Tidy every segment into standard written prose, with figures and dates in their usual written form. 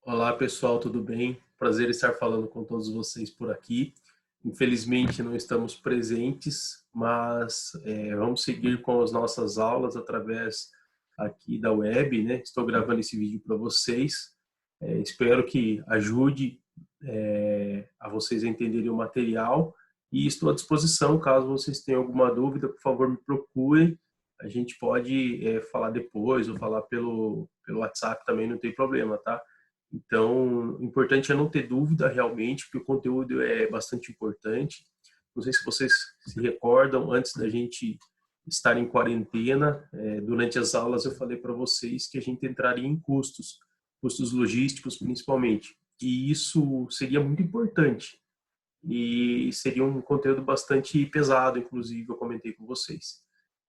Olá pessoal, tudo bem? Prazer estar falando com todos vocês por aqui. Infelizmente não estamos presentes, mas vamos seguir com as nossas aulas através aqui da web, né? Estou gravando esse vídeo para vocês. Espero que ajude a vocês a entenderem o material e estou à disposição caso vocês tenham alguma dúvida, por favor me procurem. A gente pode falar depois ou falar pelo WhatsApp também, não tem problema, tá? Então, o importante é não ter dúvida realmente, porque o conteúdo é bastante importante. Não sei se vocês se recordam, antes da gente estar em quarentena, durante as aulas eu falei para vocês que a gente entraria em custos logísticos principalmente. E isso seria muito importante. E seria um conteúdo bastante pesado, inclusive, eu comentei com vocês.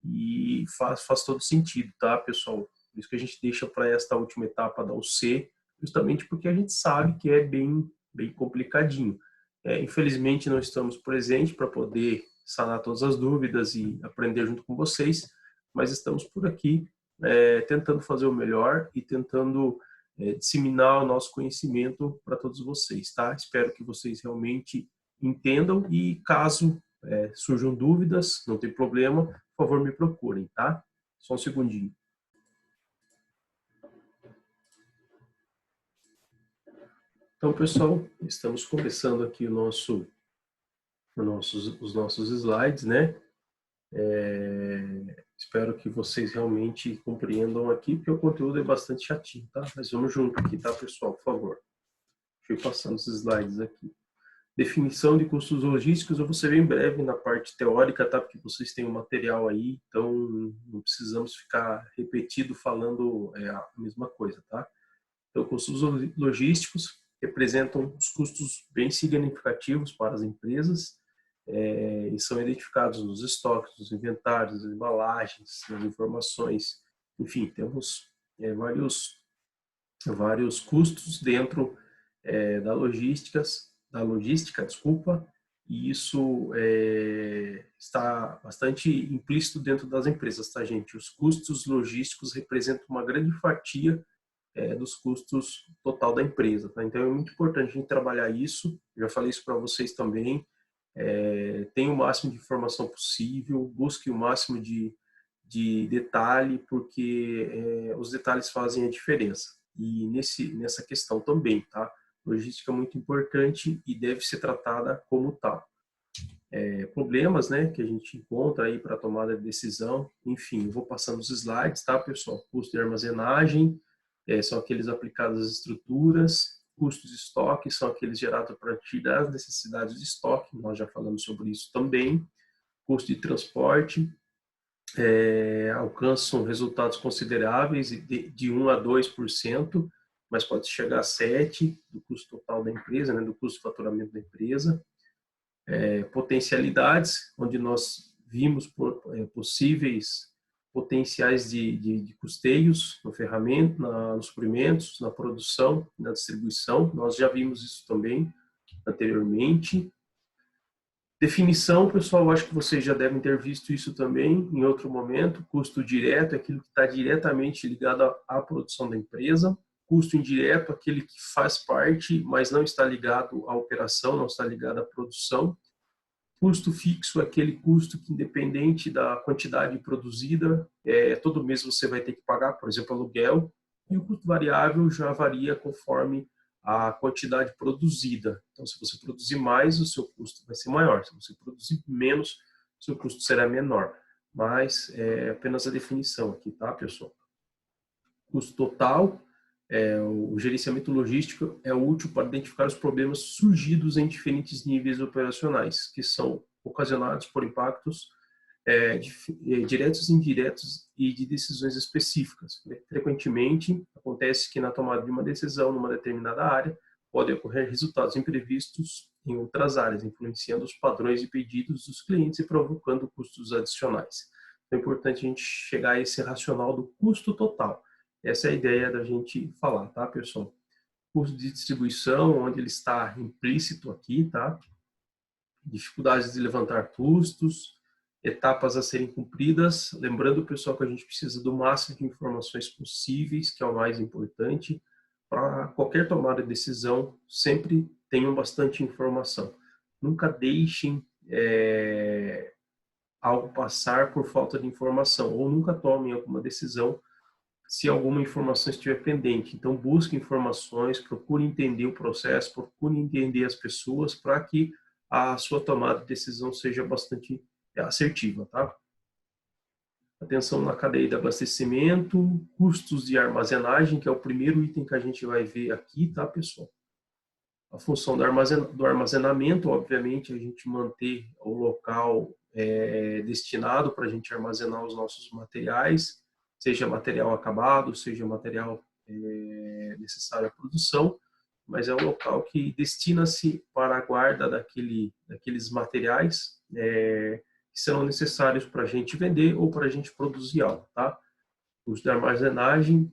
E faz todo sentido, tá, pessoal? Por isso que a gente deixa para esta última etapa da UC, justamente porque a gente sabe que é bem complicadinho. Infelizmente não estamos presentes para poder sanar todas as dúvidas e aprender junto com vocês, mas estamos por aqui tentando fazer o melhor e tentando disseminar o nosso conhecimento para todos vocês, tá? Espero que vocês realmente entendam e caso surjam dúvidas, não tem problema, por favor me procurem, tá? Só um segundinho. Então, pessoal, estamos começando aqui os nossos slides, né? Espero que vocês realmente compreendam aqui, porque o conteúdo é bastante chatinho, tá? Mas vamos junto aqui, tá, pessoal? Por favor. Deixa eu passar os slides aqui. Definição de custos logísticos, eu vou ser bem breve na parte teórica, tá? Porque vocês têm o material aí, então não precisamos ficar repetido falando a mesma coisa, tá? Então, custos logísticos representam os custos bem significativos para as empresas e são identificados nos estoques, nos inventários, nas embalagens, nas informações. Enfim, temos vários custos dentro da logística, desculpa, e isso está bastante implícito dentro das empresas, tá, gente? Os custos logísticos representam uma grande fatia dos custos total da empresa, tá? Então é muito importante a gente trabalhar isso. Já falei isso para vocês também. Tenha o máximo de informação possível, busque o máximo de detalhe, porque os detalhes fazem a diferença. E nessa questão também, tá? Logística é muito importante e deve ser tratada como tal. Problemas, né, que a gente encontra aí para tomada de decisão, enfim, eu vou passando os slides, tá, pessoal? Custo de armazenagem, são aqueles aplicados às estruturas, custos de estoque são aqueles gerados a partir das necessidades de estoque, nós já falamos sobre isso também. Custo de transporte, alcançam resultados consideráveis de 1 a 2%, mas pode chegar a 7% do custo total da empresa, né, do custo de faturamento da empresa. Potencialidades, onde nós vimos possíveis potenciais de custeios no ferramenta, nos suprimentos, na produção, na distribuição. Nós já vimos isso também anteriormente. Definição, pessoal, acho que vocês já devem ter visto isso também em outro momento. Custo direto é aquilo que está diretamente ligado à produção da empresa. Custo indireto, aquele que faz parte, mas não está ligado à operação, não está ligado à produção. Custo fixo é aquele custo que, independente da quantidade produzida, todo mês você vai ter que pagar, por exemplo, aluguel. E o custo variável já varia conforme a quantidade produzida. Então, se você produzir mais, o seu custo vai ser maior. Se você produzir menos, o seu custo será menor. Mas é apenas a definição aqui, tá, pessoal? Custo total, o gerenciamento logístico é útil para identificar os problemas surgidos em diferentes níveis operacionais, que são ocasionados por impactos diretos e indiretos e de decisões específicas. Frequentemente, acontece que na tomada de uma decisão numa determinada área, podem ocorrer resultados imprevistos em outras áreas, influenciando os padrões de pedidos dos clientes e provocando custos adicionais. Então, é importante a gente chegar a esse racional do custo total. Essa é a ideia da gente falar, tá, pessoal? Custo de distribuição, onde ele está implícito aqui, tá? Dificuldades de levantar custos, etapas a serem cumpridas. Lembrando, pessoal, que a gente precisa do máximo de informações possíveis, que é o mais importante, para qualquer tomada de decisão, sempre tenham bastante informação. Nunca deixem algo passar por falta de informação, ou nunca tomem alguma decisão se alguma informação estiver pendente. Então, busque informações, procure entender o processo, procure entender as pessoas para que a sua tomada de decisão seja bastante assertiva, tá? Atenção na cadeia de abastecimento, custos de armazenagem, que é o primeiro item que a gente vai ver aqui, tá, pessoal? A função do armazenamento, obviamente, a gente manter o local destinado para a gente armazenar os nossos materiais, seja material acabado, seja material necessário à produção, mas é um local que destina-se para a guarda daqueles materiais que serão necessários para a gente vender ou para a gente produzir algo, tá? O custo de armazenagem,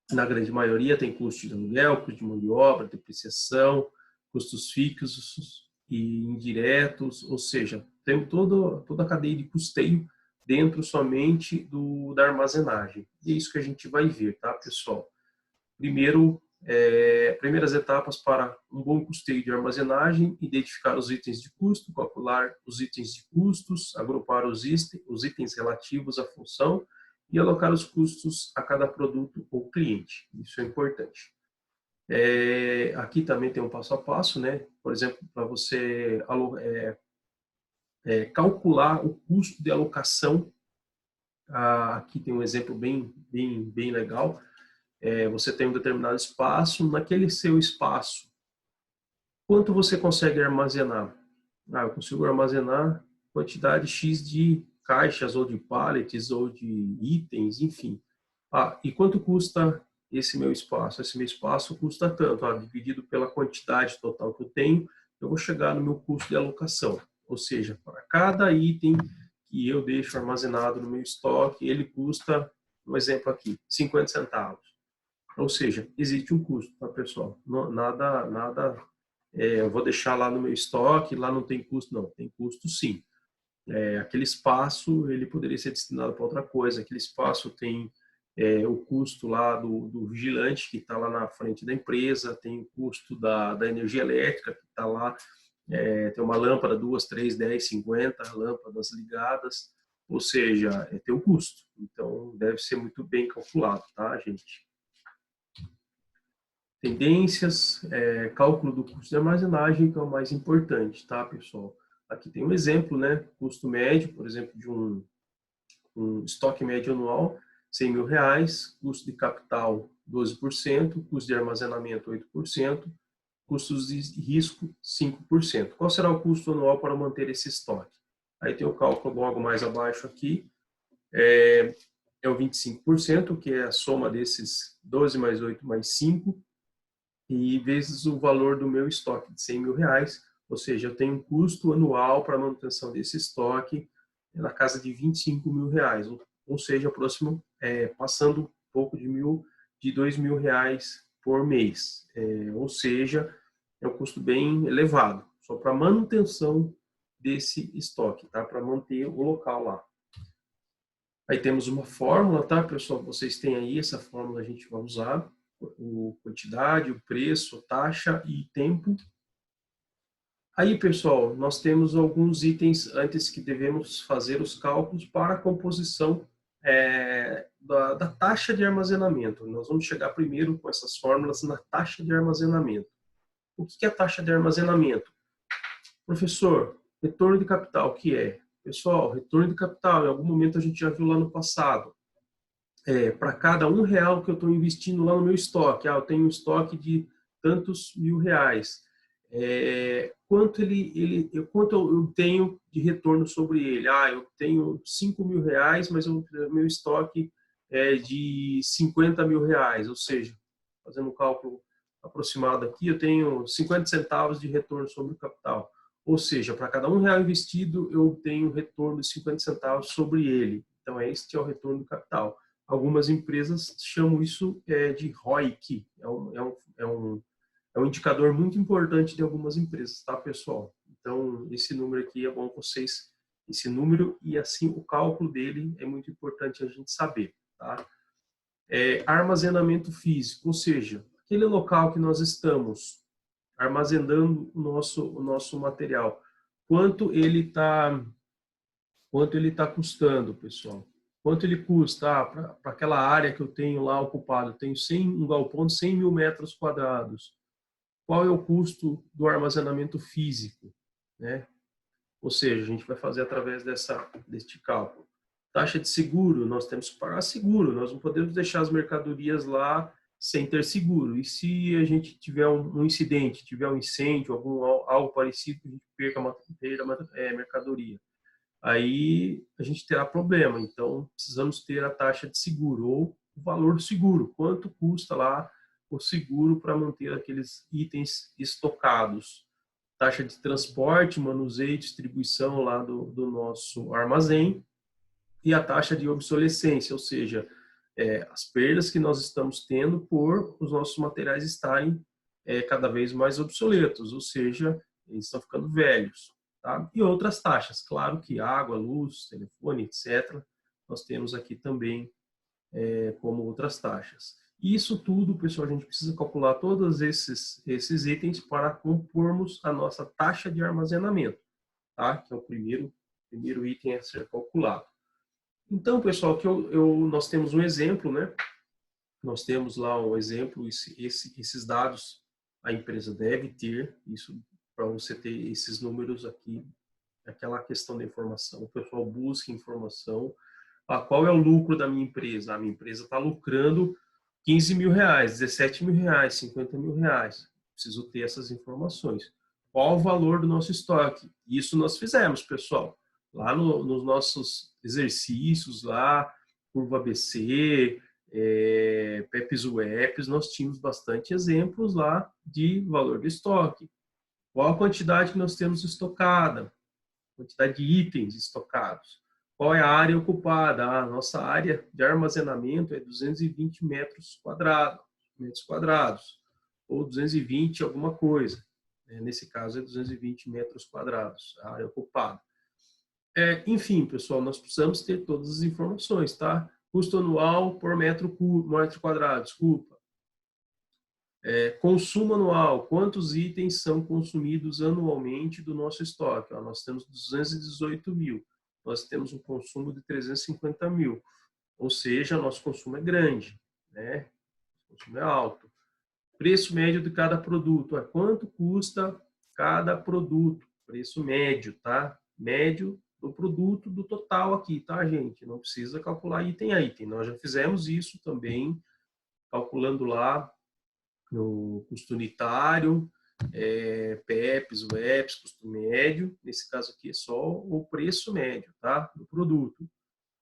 na grande maioria, tem custo de aluguel, custo de mão de obra, depreciação, custos fixos e indiretos, ou seja, tem toda a cadeia de custeio dentro somente da armazenagem. E é isso que a gente vai ver, tá, pessoal? Primeiras etapas para um bom custeio de armazenagem: identificar os itens de custo, calcular os itens de custos, agrupar os itens relativos à função e alocar os custos a cada produto ou cliente. Isso é importante. Aqui também tem um passo a passo, né? Por exemplo, para você calcular o custo de alocação. Aqui tem um exemplo bem legal. Você tem um determinado espaço, naquele seu espaço, quanto você consegue armazenar? Eu consigo armazenar quantidade X de caixas, ou de pallets, ou de itens, enfim. E quanto custa esse meu espaço? Esse meu espaço custa tanto. Dividido pela quantidade total que eu tenho, eu vou chegar no meu custo de alocação. Ou seja, para cada item que eu deixo armazenado no meu estoque, ele custa, um exemplo aqui, 50 centavos. Ou seja, existe um custo, tá, pessoal? Nada, eu vou deixar lá no meu estoque, lá não tem custo, não. Tem custo, sim. Aquele espaço, ele poderia ser destinado para outra coisa. Aquele espaço tem o custo lá do vigilante que está lá na frente da empresa, tem o custo da energia elétrica que está lá, tem uma lâmpada, 2, 3, 10, 50 lâmpadas ligadas, ou seja, tem o custo. Então, deve ser muito bem calculado, tá, gente? Tendências, cálculo do custo de armazenagem, que é o mais importante, tá, pessoal? Aqui tem um exemplo, né? Custo médio, por exemplo, de um estoque médio anual, R$100 mil, custo de capital 12%, custo de armazenamento 8%, custos de risco 5%. Qual será o custo anual para manter esse estoque? Aí tem o cálculo logo mais abaixo aqui, é o 25%, que é a soma desses 12 mais 8 mais 5, e vezes o valor do meu estoque de R$100 mil, ou seja, eu tenho um custo anual para a manutenção desse estoque na casa de R$25 mil, ou seja, próximo, passando um pouco de R$2 mil por mês, ou seja, é um custo bem elevado, só para manutenção desse estoque, tá? Para manter o local lá. Aí temos uma fórmula, tá, pessoal? Vocês têm aí essa fórmula, a gente vai usar quantidade, o preço, taxa e tempo. Aí, pessoal, nós temos alguns itens antes que devemos fazer os cálculos para a composição da taxa de armazenamento. Nós vamos chegar primeiro com essas fórmulas na taxa de armazenamento. O que é a taxa de armazenamento? Professor, retorno de capital, o que é? Pessoal, retorno de capital, em algum momento a gente já viu lá no passado. Para cada R$1 que eu estou investindo lá no meu estoque, eu tenho um estoque de tantos R$1.000, quanto eu tenho de retorno sobre ele? Eu tenho R$5 mil, mas o meu estoque é de R$50 mil, ou seja, fazendo um cálculo aproximado aqui, eu tenho 50 centavos de retorno sobre o capital. Ou seja, para cada R$1 investido, eu tenho retorno de 50 centavos sobre ele. Então, este é o retorno do capital. Algumas empresas chamam isso de ROIC, é um indicador muito importante de algumas empresas, tá, pessoal? Então, esse número aqui é bom vocês, esse número e assim o cálculo dele é muito importante a gente saber, tá? Armazenamento físico, ou seja, aquele local que nós estamos armazenando o nosso material, quanto ele tá custando, pessoal? Quanto ele custa para aquela área que eu tenho lá ocupada? Eu tenho um galpão de 100 mil metros quadrados. Qual é o custo do armazenamento físico, né? Ou seja, a gente vai fazer através deste cálculo. Taxa de seguro, nós temos que pagar seguro, nós não podemos deixar as mercadorias lá sem ter seguro. E se a gente tiver um incidente, tiver um incêndio, algo parecido, a gente perca a mercadoria, aí a gente terá problema. Então, precisamos ter a taxa de seguro ou o valor do seguro, quanto custa lá o seguro para manter aqueles itens estocados. Taxa de transporte, manuseio e distribuição lá do nosso armazém e a taxa de obsolescência, ou seja, as perdas que nós estamos tendo por os nossos materiais estarem cada vez mais obsoletos, ou seja, eles estão ficando velhos. Tá? E outras taxas, claro que água, luz, telefone, etc., nós temos aqui também como outras taxas. E isso tudo, pessoal, a gente precisa calcular todos esses itens para compormos a nossa taxa de armazenamento, tá? Que é o primeiro item a ser calculado. Então, pessoal, aqui nós temos um exemplo, né? Nós temos lá um exemplo, esses dados a empresa deve ter, isso para você ter esses números aqui, aquela questão da informação. O pessoal busca informação. Qual é o lucro da minha empresa? A minha empresa está lucrando 15 mil reais, 17 mil reais, 50 mil reais. Preciso ter essas informações. Qual o valor do nosso estoque? Isso nós fizemos, pessoal. Lá nos nossos exercícios, lá, curva ABC, PEPs UEPs, nós tínhamos bastante exemplos lá de valor de estoque. Qual a quantidade que nós temos estocada? Quantidade de itens estocados. Qual é a área ocupada? A nossa área de armazenamento é 220 metros quadrados, ou 220 alguma coisa. Nesse caso é 220 metros quadrados, a área ocupada. Enfim, pessoal, nós precisamos ter todas as informações, tá? Custo anual por metro quadrado, desculpa. Consumo anual, quantos itens são consumidos anualmente do nosso estoque? Nós temos 218 mil, nós temos um consumo de 350 mil, ou seja, nosso consumo é grande, né? O consumo é alto. Preço médio de cada produto, quanto custa cada produto? Preço médio, tá? Médio do produto, do total aqui, tá, gente? Não precisa calcular item a item, nós já fizemos isso também, calculando lá no custo unitário, PEPs, UEPs, custo médio. Nesse caso aqui é só o preço médio, tá? Do produto.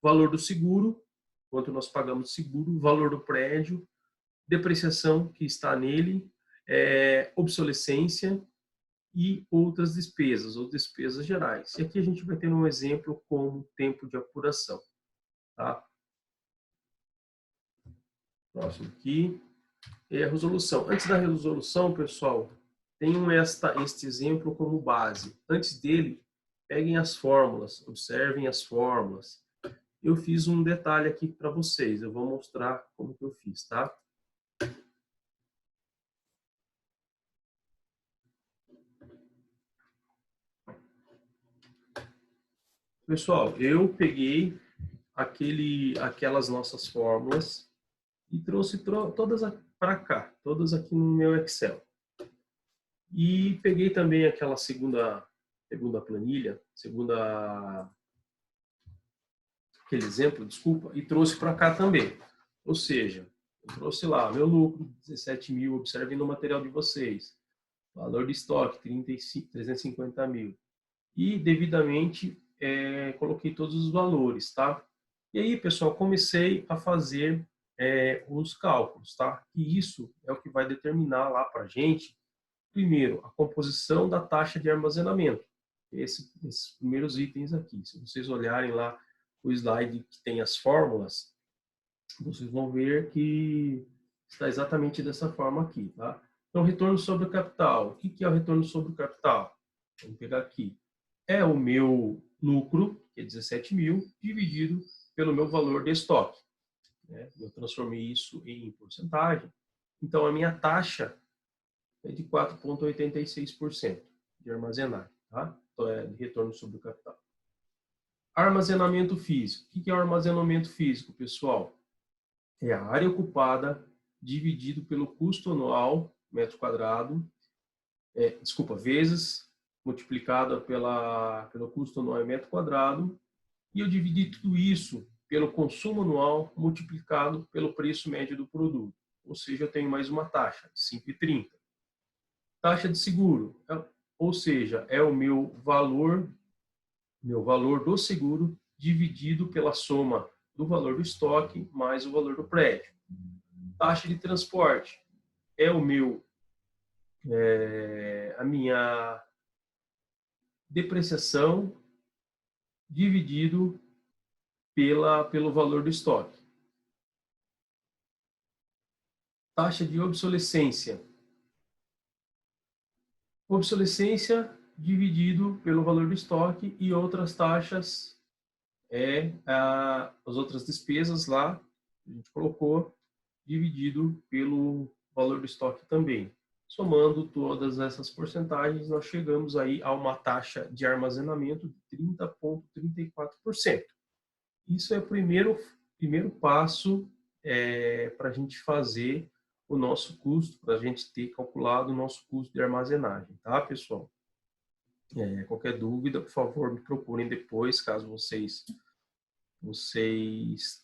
Valor do seguro, quanto nós pagamos de seguro, valor do prédio, depreciação que está nele, obsolescência e outras despesas, ou despesas gerais. E aqui a gente vai ter um exemplo como tempo de apuração, tá? Próximo aqui. A resolução. Antes da resolução, pessoal, tenham este exemplo como base. Antes dele, peguem as fórmulas, observem as fórmulas. Eu fiz um detalhe aqui para vocês, eu vou mostrar como que eu fiz, tá? Pessoal, eu peguei aquelas nossas fórmulas e trouxe todas para cá, todas aqui no meu Excel. E peguei também aquela segunda planilha, aquele exemplo, desculpa, e trouxe para cá também. Ou seja, eu trouxe lá meu lucro, 17 mil, observem no material de vocês. Valor de estoque, 350 mil. E devidamente coloquei todos os valores, tá? E aí, pessoal, comecei a fazer os cálculos, tá? E isso é o que vai determinar lá para a gente, primeiro, a composição da taxa de armazenamento. Esses primeiros itens aqui. Se vocês olharem lá o slide que tem as fórmulas, vocês vão ver que está exatamente dessa forma aqui, tá? Então, retorno sobre o capital. O que é o retorno sobre o capital? Vamos pegar aqui. É o meu lucro, que é 17 mil, dividido pelo meu valor de estoque. Eu transformei isso em porcentagem. Então, a minha taxa é de 4,86% de armazenagem, tá? Então, é de retorno sobre o capital. Armazenamento físico. O que é o armazenamento físico, pessoal? É a área ocupada dividido pelo custo anual, metro quadrado, vezes multiplicada pelo custo anual em metro quadrado, e eu dividi tudo isso pelo consumo anual multiplicado pelo preço médio do produto. Ou seja, eu tenho mais uma taxa, de 5,30. Taxa de seguro, ou seja, é o meu valor do seguro dividido pela soma do valor do estoque mais o valor do prédio. Taxa de transporte é a minha depreciação dividido pelo valor do estoque. Taxa de obsolescência. Obsolescência dividido pelo valor do estoque e outras taxas as outras despesas lá, a gente colocou, dividido pelo valor do estoque também. Somando todas essas porcentagens, nós chegamos aí a uma taxa de armazenamento de 30,34%. Isso é o primeiro passo para a gente fazer o nosso custo, para a gente ter calculado o nosso custo de armazenagem, tá, pessoal? Qualquer dúvida, por favor, me procurem depois, caso vocês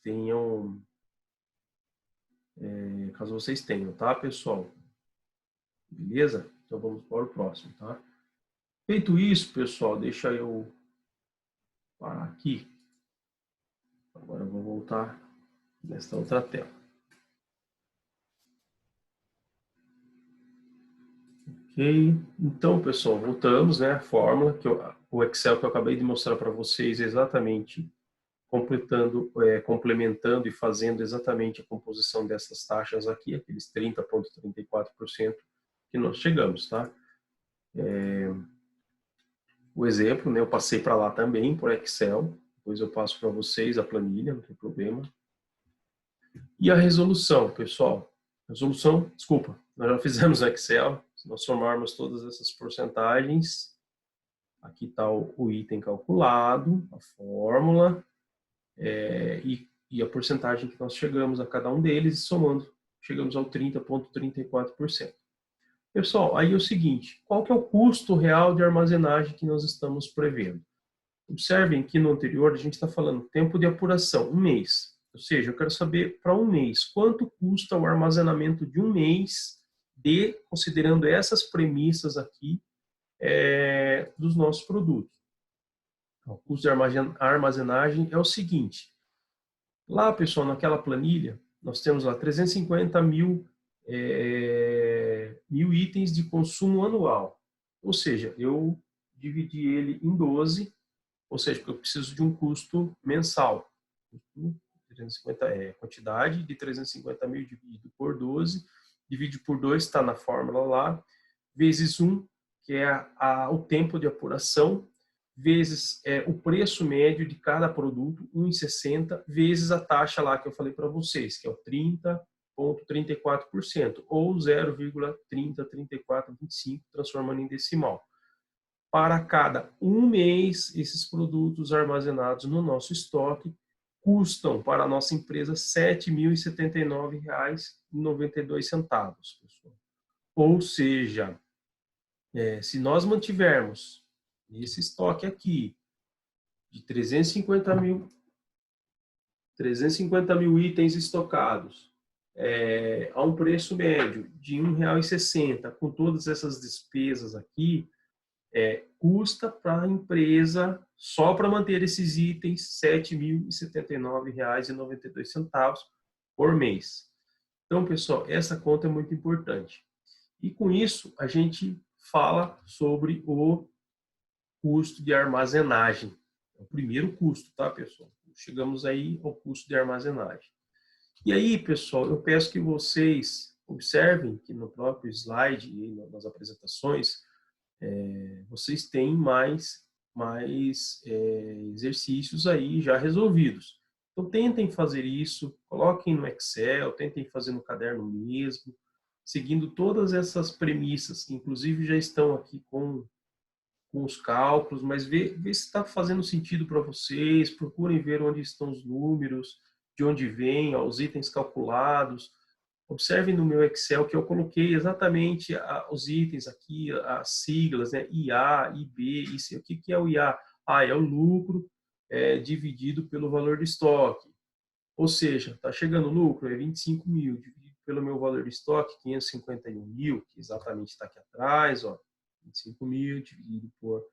tenham, tá, pessoal? Beleza? Então vamos para o próximo, tá? Feito isso, pessoal, deixa eu parar aqui. Agora eu vou voltar nesta outra tela. Ok? Então, pessoal, voltamos, né? A fórmula, o Excel que eu acabei de mostrar para vocês exatamente complementando e fazendo exatamente a composição dessas taxas aqui, aqueles 30,34% que nós chegamos, tá? O exemplo, né, eu passei para lá também, por Excel, depois eu passo para vocês a planilha, não tem problema. E a resolução, pessoal? Desculpa, nós já fizemos no Excel, se nós somarmos todas essas porcentagens, aqui está o item calculado, a fórmula, e a porcentagem que nós chegamos a cada um deles, e somando, chegamos ao 30,34%. Pessoal, aí é o seguinte, qual que é o custo real de armazenagem que nós estamos prevendo? Observem que no anterior a gente está falando tempo de apuração, 1 mês. Ou seja, eu quero saber para 1 mês, quanto custa o armazenamento de 1 mês, considerando essas premissas aqui dos nossos produtos. O custo de armazenagem é o seguinte, lá, pessoal, naquela planilha, nós temos lá 350 mil itens de consumo anual. Ou seja, eu dividi ele em 12, ou seja, porque eu preciso de um custo mensal. 350 quantidade de 350 mil dividido por 12, divide por 2, está na fórmula lá, vezes 1, que é o tempo de apuração, vezes o preço médio de cada produto, 1,60, vezes a taxa lá que eu falei para vocês, que é o 30,34%, ou 0,303425, transformando em decimal. Para cada 1 mês, esses produtos armazenados no nosso estoque custam para a nossa empresa R$ 7.079,92, pessoal. Ou seja, se nós mantivermos esse estoque aqui de 350 mil itens estocados a um preço médio de R$ 1,60, com todas essas despesas aqui, custa para a empresa, só para manter esses itens, R$ 7.079,92 por mês. Então, pessoal, essa conta é muito importante. E com isso, a gente fala sobre o custo de armazenagem. É o primeiro custo, tá, pessoal? Chegamos aí ao custo de armazenagem. E aí, pessoal, eu peço que vocês observem que no próprio slide e nas apresentações, vocês têm mais exercícios aí já resolvidos. Então, tentem fazer isso, coloquem no Excel, tentem fazer no caderno mesmo, seguindo todas essas premissas, que inclusive já estão aqui com os cálculos, mas vê se está fazendo sentido para vocês, procurem ver onde estão os números, de onde vêm, os itens calculados. Observem no meu Excel que eu coloquei exatamente os itens aqui, as siglas, né? IA, IB, IC. O que é o IA? Ah, é o lucro dividido pelo valor de estoque. Ou seja, está chegando o lucro, é 25 mil, dividido pelo meu valor de estoque, 551 mil, que exatamente está aqui atrás, ó, 25 mil dividido por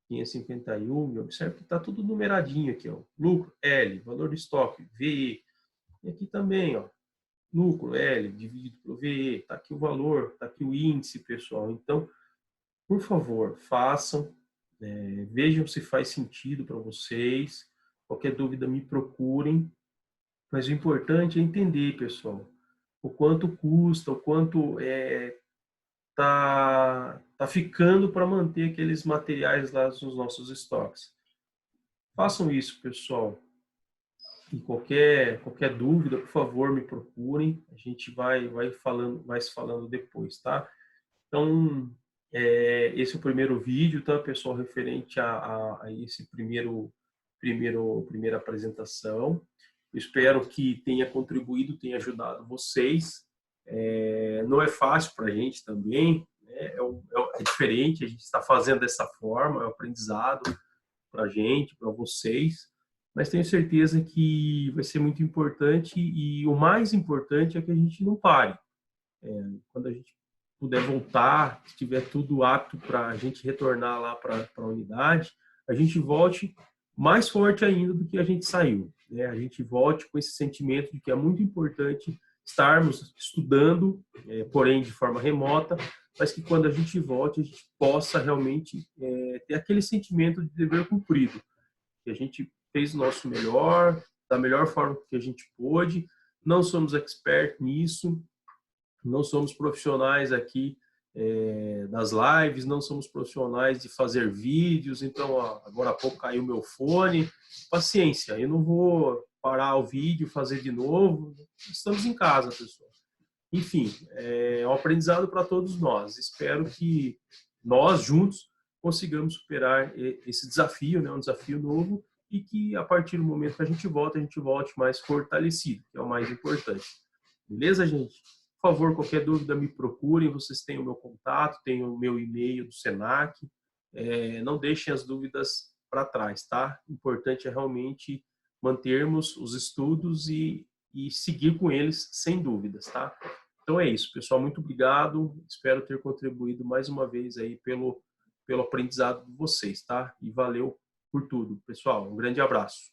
551 mil. Observe que está tudo numeradinho aqui, ó. Lucro, L, valor de estoque, VE. E aqui também, ó, lucro, L, dividido pelo VE. Está aqui o valor, está aqui o índice, pessoal. Então, por favor, façam, vejam se faz sentido para vocês. Qualquer dúvida, me procurem. Mas o importante é entender, pessoal, o quanto custa, o quanto tá ficando para manter aqueles materiais lá nos nossos estoques. Façam isso, pessoal. E qualquer dúvida, por favor, me procurem. A gente vai se falando depois, tá? Então, esse é o primeiro vídeo, tá, pessoal, referente a esse primeira apresentação. Eu espero que tenha contribuído, tenha ajudado vocês. Não é fácil para a gente também, né? É diferente, a gente está fazendo dessa forma, é um aprendizado para a gente, para vocês, mas tenho certeza que vai ser muito importante e o mais importante é que a gente não pare. Quando a gente puder voltar, se tiver tudo apto para a gente retornar lá para a unidade, a gente volte mais forte ainda do que a gente saiu, né? A gente volte com esse sentimento de que é muito importante estarmos estudando, porém de forma remota, mas que quando a gente volte, a gente possa realmente ter aquele sentimento de dever cumprido, que a gente fez o nosso melhor, da melhor forma que a gente pôde, não somos expert nisso, não somos profissionais aqui das lives, não somos profissionais de fazer vídeos, então agora há pouco caiu meu fone, paciência, eu não vou parar o vídeo, fazer de novo, estamos em casa, pessoal. Enfim, é um aprendizado para todos nós, espero que nós juntos consigamos superar esse desafio, né, um desafio novo, e que a partir do momento que a gente volte mais fortalecido, que é o mais importante. Beleza, gente? Por favor, qualquer dúvida me procurem, vocês têm o meu contato, têm o meu e-mail do Senac, não deixem as dúvidas para trás, tá? O importante é realmente mantermos os estudos e seguir com eles sem dúvidas, tá? Então é isso, pessoal, muito obrigado, espero ter contribuído mais uma vez aí pelo aprendizado de vocês, tá? E valeu por tudo, pessoal, um grande abraço.